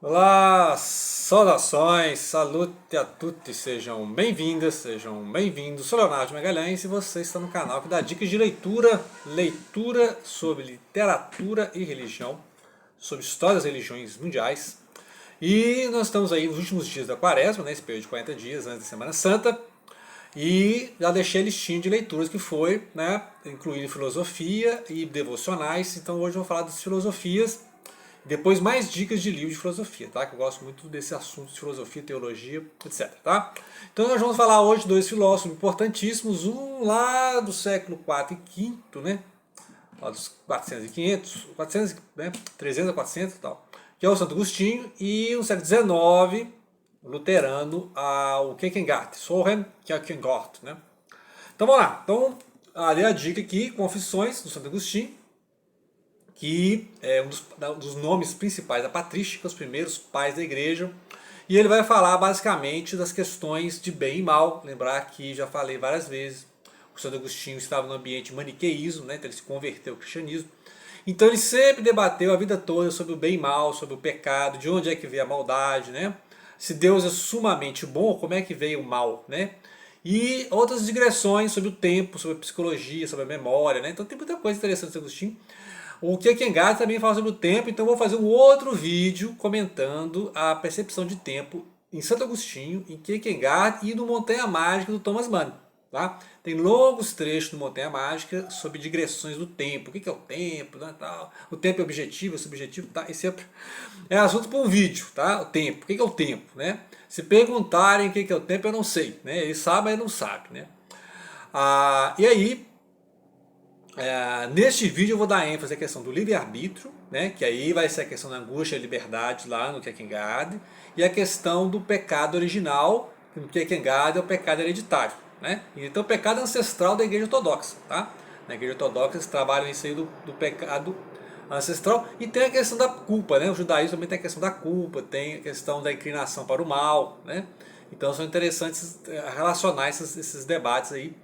Olá, saudações, salute a tutti, sejam bem-vindas, sejam bem-vindos. Sou Leonardo Magalhães e você está no canal que dá dicas de leitura sobre literatura e religião, sobre histórias das religiões mundiais. E nós estamos aí nos últimos dias da quaresma, né, esse período de 40 dias antes da Semana Santa, e já deixei a listinha de leituras que foi, né, incluindo filosofia e devocionais. Então hoje eu vou falar das filosofias. Depois mais dicas de livro de filosofia, tá? Que eu gosto muito desse assunto de filosofia, teologia, etc, tá? Então nós vamos falar hoje de dois filósofos importantíssimos, um lá do século IV e V, né? Lá dos 400 e 500, 400, né? 300 a 400 e tal, que é o Santo Agostinho, e no século XIX, luterano, o Kierkegaard, Soren Kierkegaard, né? Então vamos lá. Então, ali a dica aqui, Confissões do Santo Agostinho, que é um dos nomes principais da patrística, os primeiros pais da igreja. E ele vai falar basicamente das questões de bem e mal. Lembrar que já falei várias vezes, o Santo Agostinho estava no ambiente maniqueísmo, né? Então ele se converteu ao cristianismo. Então ele sempre debateu a vida toda sobre o bem e mal, sobre o pecado, de onde é que veio a maldade, né? Se Deus é sumamente bom, como é que veio o mal, né? E outras digressões sobre o tempo, sobre a psicologia, sobre a memória, né? Então tem muita coisa interessante do Agostinho. O Kierkegaard também fala sobre o tempo, então vou fazer um outro vídeo comentando a percepção de tempo em Santo Agostinho, em Kierkegaard e no Montanha Mágica do Thomas Mann. Tá? Tem longos trechos do Montanha Mágica sobre digressões do tempo. O que é o tempo? Né, tal. O tempo é objetivo, é subjetivo. Tá? Esse é assunto para um vídeo. Tá? O tempo. O que é o tempo? Né? Se perguntarem o que é o tempo, eu não sei. Né? Ele sabe, mas não sabe. Né? E aí, neste vídeo eu vou dar ênfase à questão do livre-arbítrio, né, que aí vai ser a questão da angústia e liberdade lá no Kierkegaard, e a questão do pecado original, que no Kierkegaard é o pecado hereditário. Né? Então o pecado ancestral da igreja ortodoxa. Tá? Na igreja ortodoxa eles trabalham isso aí do pecado ancestral, e tem a questão da culpa. Né? O judaísmo também tem a questão da culpa, tem a questão da inclinação para o mal. Né? Então são interessantes relacionar esses debates aí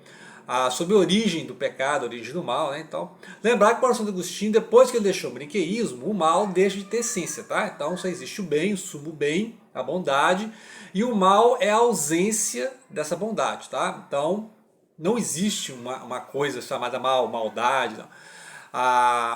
sobre a origem do pecado, a origem do mal, né? Então, lembrar que para o Santo Agostinho, depois que ele deixou o maniqueísmo, o mal deixa de ter essência, tá? Então só existe o bem, o sumo bem, a bondade, e o mal é a ausência dessa bondade, tá? Então, não existe uma coisa chamada mal, maldade, não.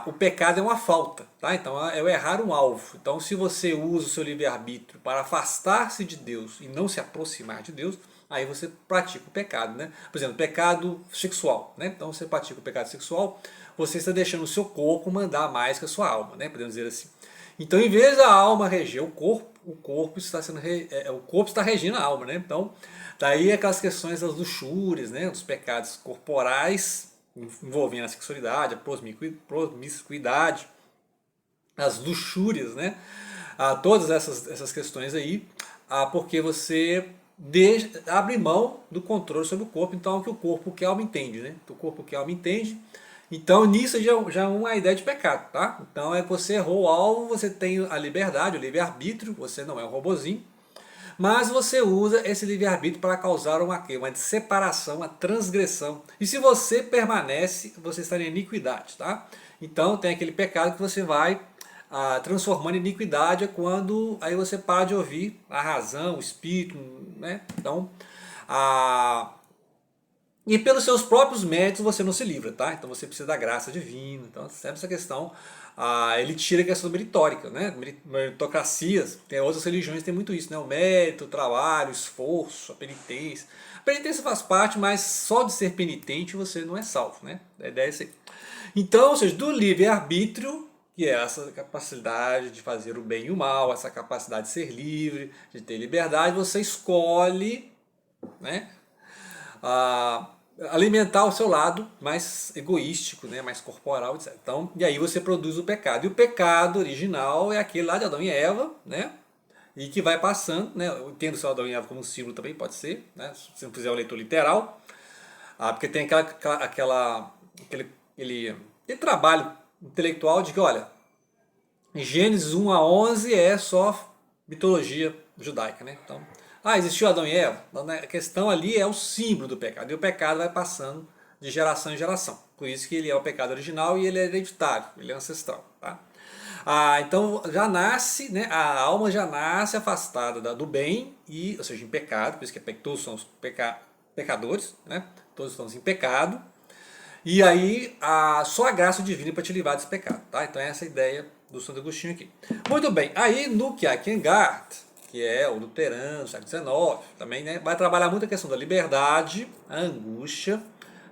O pecado é uma falta, tá? Então é o errar um alvo. Então, se você usa o seu livre-arbítrio para afastar-se de Deus e não se aproximar de Deus, aí você pratica o pecado, né? Por exemplo, pecado sexual, né? Então você pratica o pecado sexual, você está deixando o seu corpo mandar mais que a sua alma, né? Podemos dizer assim. Então, em vez da alma reger o corpo está sendo o corpo está regendo a alma, né? Então, daí aquelas questões das luxúrias, né? Dos pecados corporais envolvendo a sexualidade, a promiscuidade, as luxúrias, né? Todas essas questões aí, porque você abre mão do controle sobre o corpo, então é o que o corpo que a alma entende, né? O corpo que a alma entende. Então nisso já é uma ideia de pecado, tá? Então é que você errou o alvo, você tem a liberdade, o livre-arbítrio, você não é um robozinho, mas você usa esse livre-arbítrio para causar uma separação, uma transgressão. E se você permanece, você está em iniquidade, tá? Então tem aquele pecado que você vai transformando em iniquidade quando aí você para de ouvir a razão, o espírito, né? Então, e pelos seus próprios méritos você não se livra, tá? Então você precisa da graça divina. Então, sempre essa questão, ele tira a questão meritórica, né? Meritocracias, tem outras religiões tem muito isso, né? O mérito, o trabalho, o esforço, a penitência. A penitência faz parte, mas só de ser penitente você não é salvo, né? A ideia é essa aí. Então, ou seja, do livre-arbítrio, que é essa capacidade de fazer o bem e o mal, essa capacidade de ser livre, de ter liberdade, você escolhe, né? Alimentar o seu lado mais egoístico, né, mais corporal, etc. Então, e aí você produz o pecado. E o pecado original é aquele lá de Adão e Eva, né? E que vai passando, né? Eu entendo o seu Adão e Eva como um símbolo também, pode ser, né? Se você não fizer o leitor literal. Porque tem aquele trabalho intelectual de que, olha, em Gênesis 1 a 11 é só mitologia judaica, né? Então, existiu Adão e Eva? Então, a questão ali é o símbolo do pecado. E o pecado vai passando de geração em geração. Por isso que ele é o pecado original e ele é hereditário, ele é ancestral. Tá? Então já nasce, né, a alma já nasce afastada do bem, ou seja, em pecado, por isso que todos somos pecadores, né? Todos estamos em pecado. E aí só a graça divina para te livrar desse pecado. Tá? Então essa é a ideia do Santo Agostinho aqui. Muito bem, aí no Kierkegaard, que é o luterano, século XIX, também, né, vai trabalhar muito a questão da liberdade, a angústia,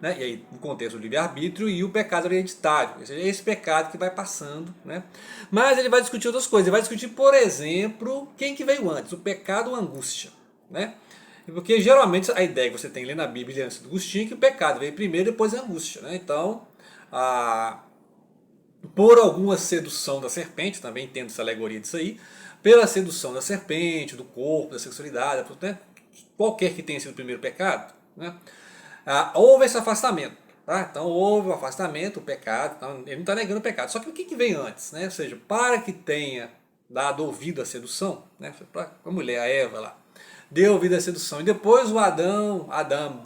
né, e aí no contexto do livre-arbítrio, e o pecado hereditário, ou seja, esse pecado que vai passando. Né? Mas ele vai discutir outras coisas, ele vai discutir, por exemplo, quem que veio antes, o pecado ou a angústia. Né? Porque geralmente a ideia que você tem lendo na Bíblia antes do Agostinho é que o pecado veio primeiro e depois a angústia. Né? Então, por alguma sedução da serpente, também entendo essa alegoria disso aí, pela sedução da serpente, do corpo, da sexualidade, né? Qualquer que tenha sido o primeiro pecado, né? Houve esse afastamento. Tá? Então houve o afastamento, o pecado, então, ele não está negando o pecado. Só que o que veio antes? Né? Ou seja, para que tenha dado ouvido à sedução, né? Para a mulher, a Eva lá, deu ouvido à sedução, e depois o Adão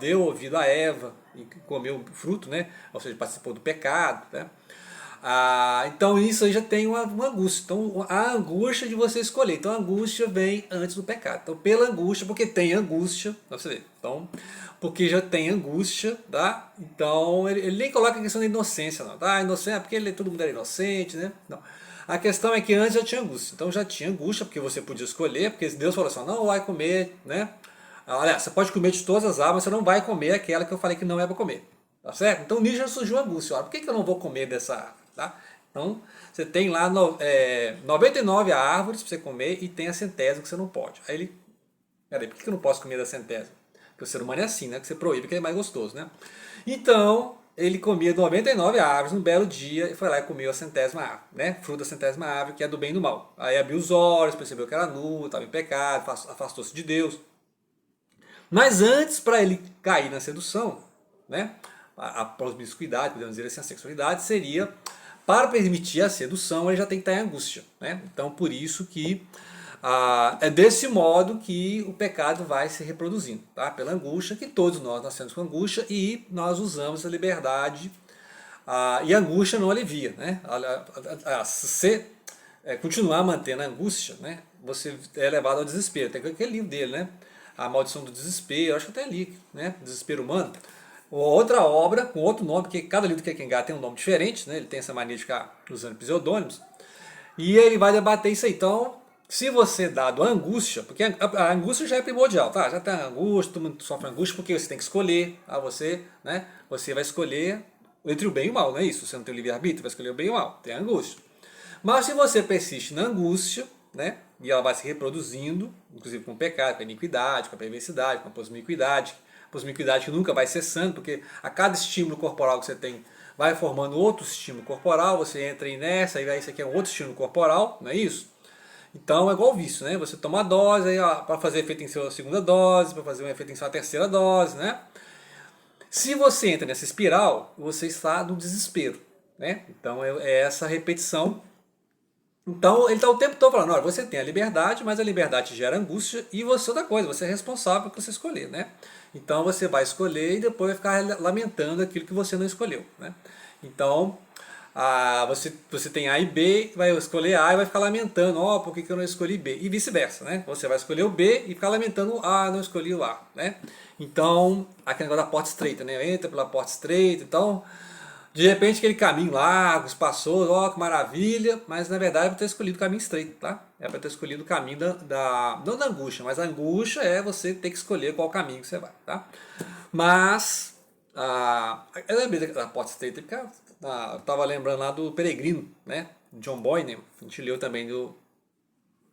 deu ouvido a Eva e comeu o fruto, né? Ou seja, participou do pecado. Né? Então isso aí já tem uma angústia. Então a angústia de você escolher. Então a angústia vem antes do pecado. Então pela angústia, porque tem angústia, você vê. Então, porque já tem angústia, tá? Então ele nem coloca a questão da inocência, não. Tá? Inocência, porque todo mundo era inocente, né? Não. A questão é que antes já tinha angústia. Então já tinha angústia, porque você podia escolher, porque Deus falou assim, não vai comer, né? Olha, você pode comer de todas as árvores, você não vai comer aquela que eu falei que não é para comer. Tá certo? Então nisso já surgiu a angústia. Olha, por que eu não vou comer dessa árvore? Tá? Então você tem lá 99 árvores para você comer e tem a centésima que você não pode. Aí ele, peraí, por que eu não posso comer da centésima? Porque o ser humano é assim, né? Que você proíbe, que é mais gostoso, né? Então ele comia 99 árvores num belo dia e foi lá e comeu a centésima árvore, né? Fruto da centésima árvore, que é do bem e do mal. Aí abriu os olhos, percebeu que era nu, estava em pecado, afastou-se de Deus. Mas antes, para ele cair na sedução, né? A promiscuidade, podemos dizer assim, a sexualidade, seria, para permitir a sedução, ele já tem que estar em angústia. Né? Então, por isso que é desse modo que o pecado vai se reproduzindo, tá? Pela angústia, que todos nós nascemos com angústia e nós usamos a liberdade, e a angústia não alivia. Né? Se você continuar mantendo a angústia, né, você é levado ao desespero. Tem aquele livro dele, né? A Maldição do Desespero, acho que até li, né? Desespero Humano. Outra obra com outro nome, porque cada livro do Kierkegaard tem um nome diferente, né? Ele tem essa mania de ficar usando pseudônimos. E ele vai debater isso aí. Então, se você dado a angústia, porque a angústia já é primordial, tá? Já tem a angústia, todo mundo sofre angústia, porque você tem que escolher, né? Você vai escolher entre o bem e o mal, não é isso? Você não tem o livre-arbítrio, vai escolher o bem e o mal, tem a angústia. Mas se você persiste na angústia, né? E ela vai se reproduzindo, inclusive com o pecado, com a iniquidade, com a perversidade, com a posmiquidade que nunca vai cessando, porque a cada estímulo corporal que você tem vai formando outro estímulo corporal, você entra nessa, e aí você quer um outro estímulo corporal, não é isso? Então é igual o vício, né? Você toma a dose, para fazer efeito em sua segunda dose, para fazer um efeito em sua terceira dose, né? Se você entra nessa espiral, você está no desespero, né? Então é essa repetição. Então ele está o tempo todo falando, olha, você tem a liberdade, mas a liberdade gera angústia e você outra coisa, você é responsável por que você escolher, né? Então você vai escolher e depois vai ficar lamentando aquilo que você não escolheu, né? Então você tem A e B, vai escolher A e vai ficar lamentando, por que eu não escolhi B? E vice-versa, né? Você vai escolher o B e ficar lamentando, não escolhi o A, né? Então, aquele negócio da porta estreita, né? Entra pela porta estreita, então... De repente aquele caminho largo, espaçoso, que maravilha, mas na verdade é para ter escolhido o caminho estreito, tá? É para ter escolhido o caminho não da angústia, mas a angústia é você ter que escolher qual caminho que você vai, tá? Mas, eu lembrei da porta estreita, porque eu estava lembrando lá do Peregrino, né? John Boyne, a gente leu também do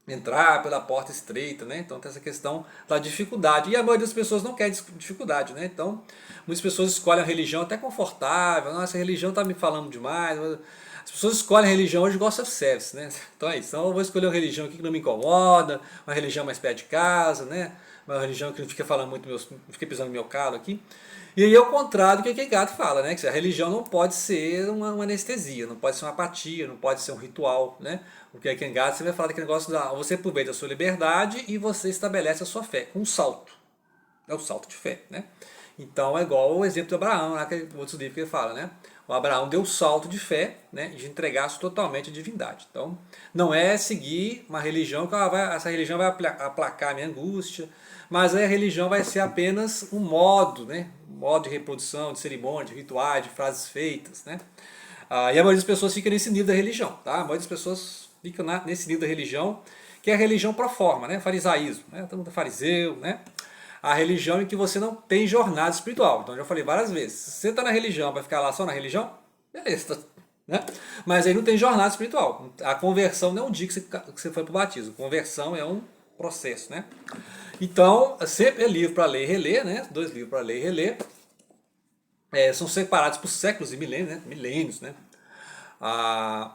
entrar pela porta estreita, né? Então tem essa questão da dificuldade. E a maioria das pessoas não quer dificuldade, né? Então, muitas pessoas escolhem a religião até confortável. Nossa, essa religião está me falando demais. As pessoas escolhem a religião hoje igual self-service, né? Então é isso. Então eu vou escolher uma religião aqui que não me incomoda, uma religião mais perto de casa, né? Uma religião que não fica falando muito, não fica pisando no meu calo aqui. E aí é o contrário do que Kierkegaard fala, né? Que a religião não pode ser uma anestesia, não pode ser uma apatia, não pode ser um ritual, né? O Kierkegaard você vai falar daquele negócio você aproveita a sua liberdade e você estabelece a sua fé, com um salto. É o salto de fé, né? Então é igual o exemplo de Abraão, lá que outros livros que ele fala, né? O Abraão deu o salto de fé, né, de entregar-se totalmente à divindade. Então, não é seguir uma religião que essa religião vai aplacar a minha angústia, mas a religião vai ser apenas um modo, né, um modo de reprodução, de cerimônia, de rituais, de frases feitas, né. E a maioria das pessoas fica nesse nível da religião, tá? A maioria das pessoas fica nesse nível da religião, que é a religião pro forma, né? Farisaísmo, né? Todo mundo é fariseu, né? A religião em que você não tem jornada espiritual. Então, eu já falei várias vezes, se você está na religião, vai ficar lá só na religião, beleza, né? Mas aí não tem jornada espiritual. A conversão não é um dia que você foi para o batismo. Conversão é um processo, né? Então, sempre é livro para ler e reler, né? 2 livros para ler e reler. São separados por séculos e milênios, né? Milênios, né? Ou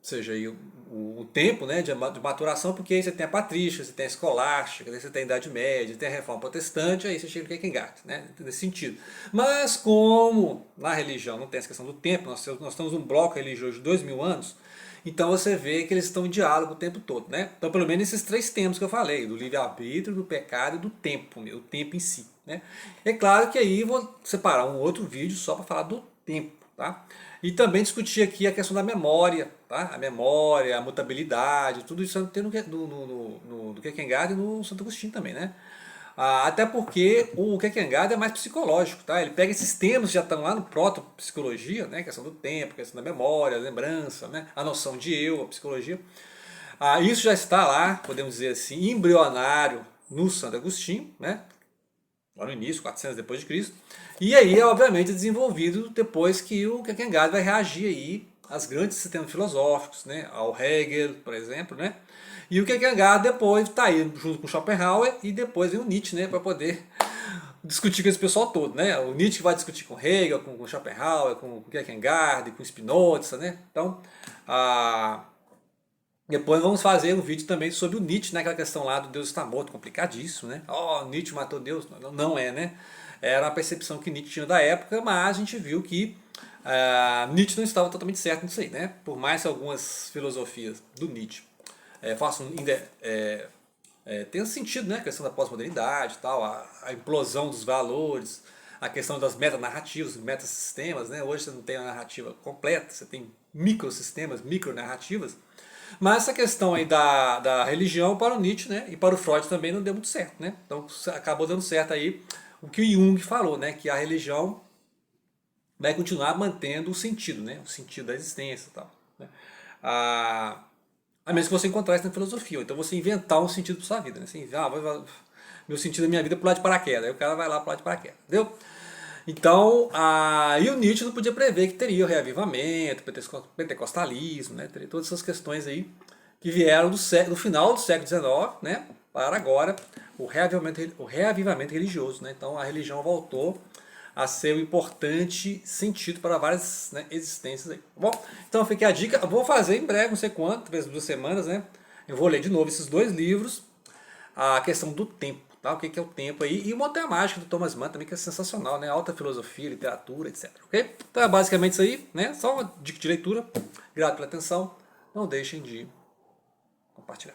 seja, aí o tempo, né, de maturação, porque aí você tem a patrística, você tem a escolástica, você tem a Idade Média, tem a Reforma Protestante, aí você chega no Kierkegaard, né, nesse sentido. Mas como na religião não tem essa questão do tempo, nós temos um bloco religioso de 2000 anos, então você vê que eles estão em diálogo o tempo todo, né? Então pelo menos esses 3 temas que eu falei, do livre-arbítrio, do pecado e do tempo, o tempo em si, né? É claro que aí vou separar um outro vídeo só para falar do tempo, tá? E também discutir aqui a questão da memória, tá? A memória, a mutabilidade, tudo isso tem no Kierkegaard e no Santo Agostinho também, né? Até porque o Kierkegaard é mais psicológico, tá? Ele pega esses temas que já estão lá no proto-psicologia, né? A questão do tempo, a questão da memória, a lembrança, né? A noção de eu, a psicologia. Isso já está lá, podemos dizer assim, embrionário no Santo Agostinho, né? Lá no início, 400 depois de Cristo. E aí é obviamente desenvolvido depois que o Kierkegaard vai reagir aí aos grandes sistemas filosóficos, né? Ao Hegel, por exemplo, né? E o Kierkegaard depois está aí junto com Schopenhauer e depois vem o Nietzsche, né? Para poder discutir com esse pessoal todo, né? O Nietzsche vai discutir com Hegel, com Schopenhauer, com Kierkegaard, com Spinoza, né? Então, depois vamos fazer um vídeo também sobre o Nietzsche, né? Aquela questão lá do Deus está morto, complicadíssimo, né? Nietzsche matou Deus? Não é, né? Era a percepção que Nietzsche tinha da época, mas a gente viu que Nietzsche não estava totalmente certo nisso aí, né? Por mais que algumas filosofias do Nietzsche tenham sentido, né? A questão da pós-modernidade e tal, a implosão dos valores, a questão das metanarrativas, metasistemas, né? Hoje você não tem a narrativa completa, você tem microsistemas, micronarrativas. Mas essa questão aí da religião para o Nietzsche, né, e para o Freud também não deu muito certo, né? Então acabou dando certo aí o que o Jung falou, né, que a religião vai continuar mantendo o sentido, né, o sentido da existência e tal, né? A menos que você encontrar isso na filosofia, ou então você inventar um sentido para sua vida, né? Assim, meu sentido da minha vida é pular de paraquedas, aí o cara vai lá pular de paraquedas, entendeu? Então, e o Nietzsche não podia prever que teria o reavivamento, pentecostalismo, né? Teria todas essas questões aí que vieram do final do século XIX, né? Para agora o reavivamento religioso, né? Então a religião voltou a ser um importante sentido para várias, né, existências aí. Bom, então fica a dica. Eu vou fazer em breve, não sei quanto, talvez 2 semanas, né? Eu vou ler de novo esses 2 livros, a questão do tempo. Tá? O que é o tempo aí, e o Montanha Mágica do Thomas Mann também, que é sensacional, né? Alta filosofia, literatura, etc. Ok? Então é basicamente isso aí, né? Só uma dica de leitura. Obrigado pela atenção. Não deixem de compartilhar.